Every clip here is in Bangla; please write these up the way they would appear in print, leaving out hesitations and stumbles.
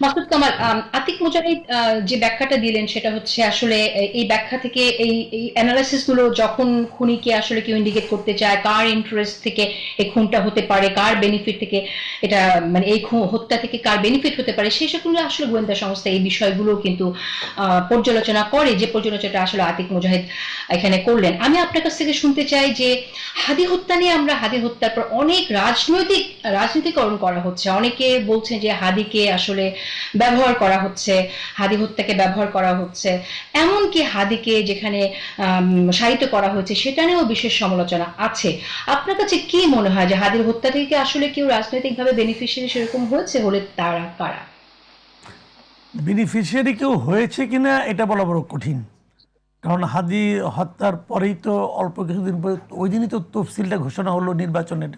মাসুদ কামাল, আতিক মুজাহিদ যে ব্যাখ্যাটা দিলেন সেটা হচ্ছে আসলে এই ব্যাখ্যা থেকে এই অ্যানালাইসিস গুলো যখন খুনিকে আসলে কেউ ইন্ডিকেট করতে চায়, কার ইন্টারেস্ট থেকে এই খুনটা হতে পারে, কার বেনিফিট থেকে এটা, মানে এই হত্যা থেকে কার বেনিফিট হতে পারে, সেই সকল আসলে গোয়েন্দা সংস্থা এই বিষয়গুলো কিন্তু পর্যালোচনা করে, যে পর্যালোচনাটা আসলে আতিক মুজাহিদ এখানে করলেন। আমি আপনার কাছ থেকে শুনতে চাই যে হাদি হত্যা নিয়ে, আমরা হাদি হত্যার পর অনেক রাজনীতিকরণ করা হচ্ছে, অনেকে বলছে যে হাদিকে আসলে ব্যবহার করা হচ্ছে, হাদি হত্যাকে ব্যবহার করা হচ্ছে, এমনকি হাদিকে যেখানে সাহিত্য করা হয়েছে সেটা নিয়েও বিশেষ সমালোচনা আছে। আপনার কাছে কি মনে হয় যে হাদির হত্যা থেকে আসলে কেউ রাজনৈতিকভাবে বেনিফিশিয়ারি সেরকম হয়েছে, হলে তারা কারা? বেনিফিশিয়ারি কেউ হয়েছে কিনা এটা বলা বড় কঠিন, কারণ হাদি হত্যার পরেই তো অল্প কিছুদিন পরে ওই দিনই তো তফসিলটা ঘোষণা হলো নির্বাচনের।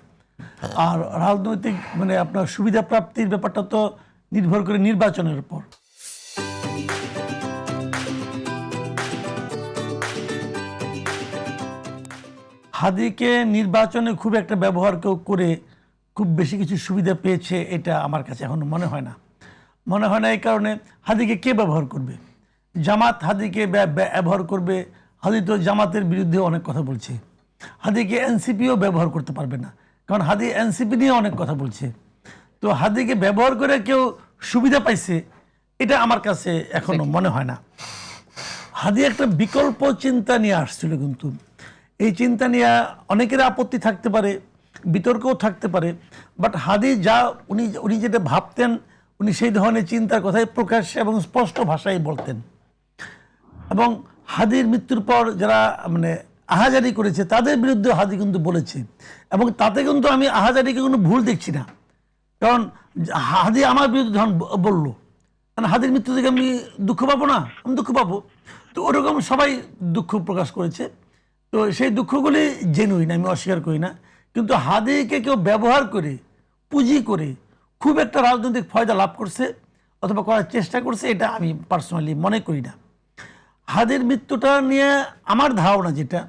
আর রাজনৈতিক মানে আপনার সুবিধা প্রাপ্তির ব্যাপারটা তো নির্ভর করে নির্বাচনের উপর। হাদিকে নির্বাচনে খুব একটা ব্যবহার কেউ করে খুব বেশি কিছু সুবিধা পেয়েছে এটা আমার কাছে এখনো মনে হয় না। মনে হয় না এই কারণে, হাদিকে কে ব্যবহার করবে? জামাত হাদিকে ব্যবহার করবে। হাদি তো জামাতের বিরুদ্ধে অনেক কথা বলছে। হাদিকে এনসিপিও ব্যবহার করতে পারবে না, কারণ হাদি এনসিপি নিয়ে অনেক কথা বলছে। তো হাদিকে ব্যবহার করে কেউ সুবিধা পাইছে এটা আমার কাছে এখনো মনে হয় না। হাদি একটা বিকল্প চিন্তা নিয়ে আসছিল, কিন্তু এই চিন্তা নিয়ে অনেকের আপত্তি থাকতে পারে, বিতর্কও থাকতে পারে, বাট হাদি যা উনি উনি যেটা ভাবতেন, উনি সেই ধরনের চিন্তার কথাই প্রকাশ্যে এবং স্পষ্ট ভাষায় বলতেন। এবং হাদির মৃত্যুর পর যারা মানে আহাজারি করেছে তাদের বিরুদ্ধে হাদি কিন্তু বলেছে, এবং তাতে কিন্তু আমি আহাজারিকে কোনো ভুল দেখছি না। কারণ হাদি আমার বিরুদ্ধে যখন বললো, কারণ হাদির মৃত্যু থেকে আমি দুঃখ পাবো না? আমি দুঃখ পাবো। তো ওরকম সবাই দুঃখ প্রকাশ করেছে, তো সেই দুঃখগুলি জেনুইন, আমি অস্বীকার করি না। কিন্তু হাদিকে কেউ ব্যবহার করে, পুঁজি করে খুব একটা রাজনৈতিক ফায়দা লাভ করছে অথবা করার চেষ্টা করছে, এটা আমি পার্সোনালি মনে করি না। হাদির মৃত্যুটা নিয়ে আমার ধারণা যেটা,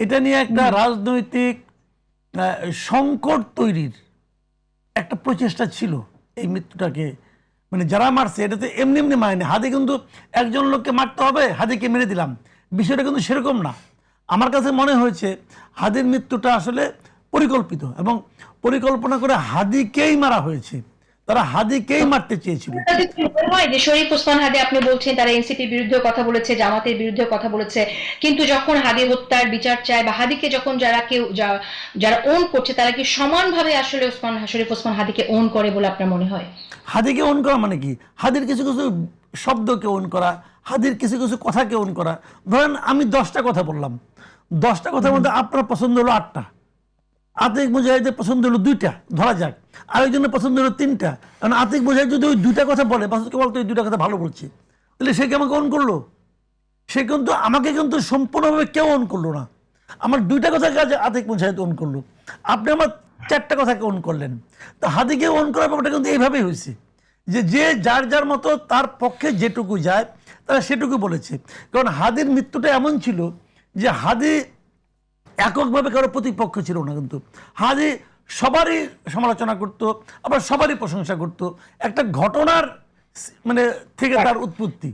এটা নিয়ে একটা রাজনৈতিক সংকট তৈরির একটা প্রচেষ্টা ছিল। এই মৃত্যুটাকে মানে যারা মারছে এটাতে এমনি এমনি মারেনি। হাদি কিন্তু একজন লোককে মারতে হবে, হাদিকে মেরে দিলাম, বিষয়টা কিন্তু সেরকম না। আমার কাছে মনে হয়েছে হাদির মৃত্যুটা আসলে পরিকল্পিত, এবং পরিকল্পনা করে হাদিকেই মারা হয়েছে। তারা হাদিকেই মারতে চেয়েছিল। যে শরীফ ওসমান হাদি, আপনি বলছেন তারা এনসিপির বিরুদ্ধে কথা বলেছে, জামাতের বিরুদ্ধে কথা বলেছে, কিন্তু যখন হাদি হত্যার বিচার চায় বা হাদিকে যখন যারা ওন করছে, তারা কি সমানভাবে আসলে শরীফ ওসমান হাদিকে ওন করে বলে আপনার মনে হয়? হাদিকে ওন করা মানে কি? হাদির কিছু কিছু শব্দকে ওন করা, হাদির কিছু কিছু কথাকে ওন করা। ধরেন আমি 10টা কথা বললাম, 10টা কথার মধ্যে আপনার পছন্দ হলো 8টা, আতিক মুজাহিদের পছন্দ হলো 2টা, ধরা যাক, আরেকজনের পছন্দ হলো 3টা। কারণ আতিক মুজাহিদ যদি ওই 2টা কথা বলে, মাসুদকে বলতো এই 2টা কথা ভালো বলছে, তাহলে সে কি আমাকে অন করলো? সে কিন্তু আমাকে কিন্তু সম্পূর্ণভাবে কেউ অন করলো না। আমার 2টা কথা কাজে আতিক মুজাহিদ অন করলো, আপনি আমার 4টা কথাকে অন করলেন। তো হাদিকে অন করার ব্যাপারটা কিন্তু এইভাবেই হয়েছে, যে যে যার যার মতো তার পক্ষে যেটুকু যায় তারা সেটুকু বলেছে। কারণ হাদির মৃত্যুটা এমন ছিল যে হাদি এককভাবে কারো প্রতিপক্ষ ছিল না, কিন্তু হাদি সবারই সমালোচনা করত, আবার সবারই প্রশংসা করত। একটা ঘটনার মানে থেকে তার উৎপত্তি।